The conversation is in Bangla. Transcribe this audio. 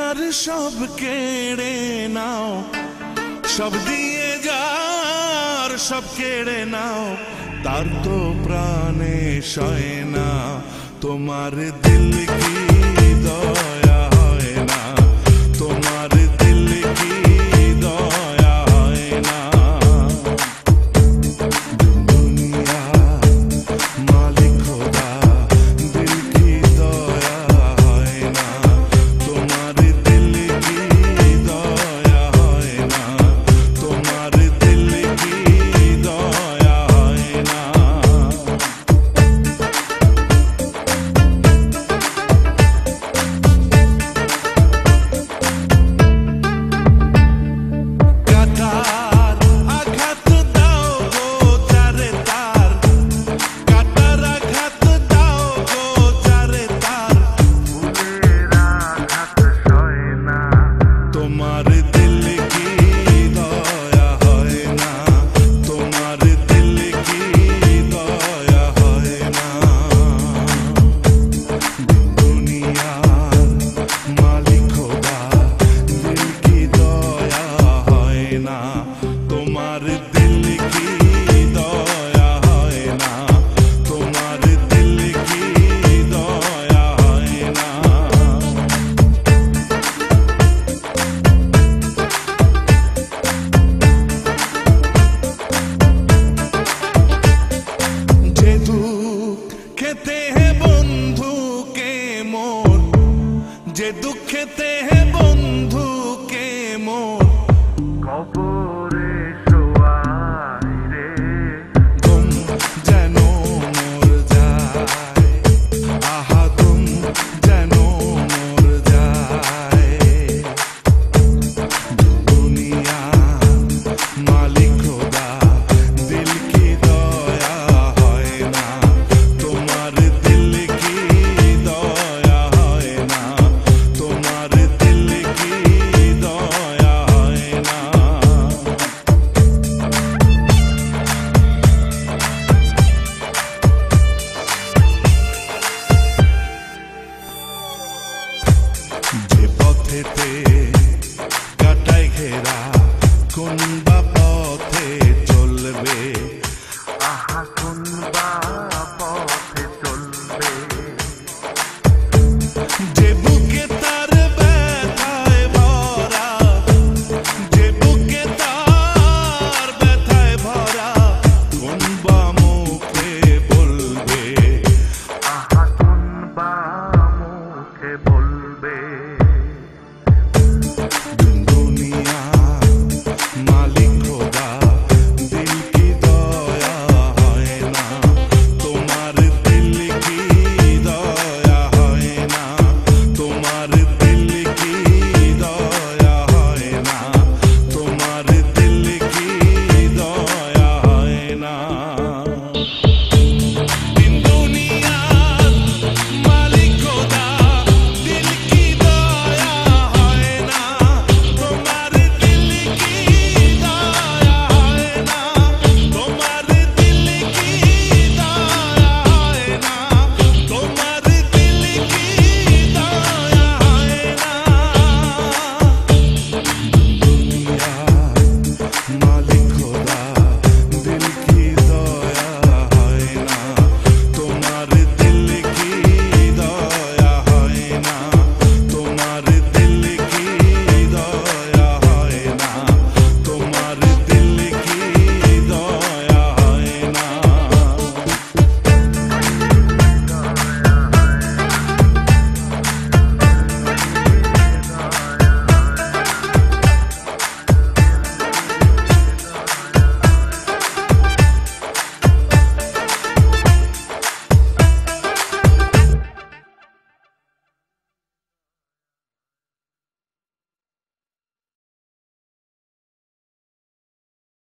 যার সব কেড়ে নাও, সব দিয়ে যার সব কেড়ে নাও, তার তো প্রাণে সয় না। তোমার দিল কি দয়া হয় না, তোমার দিল কি দয়া হয় না। দুনিয়া মালিক খোদা, দিল কি দয়া হয় না, তোমার দিল কি দয়া হয় না, তোমার দিল কি দয়া হয় না। তোমার দিল কি দয়া হয় না, তোমার দিল কি দয়া হয় না। যে দুঃখেতে হে বন্ধুকে মোর, যে দুঃখেতে হে বন্ধুকে মোর,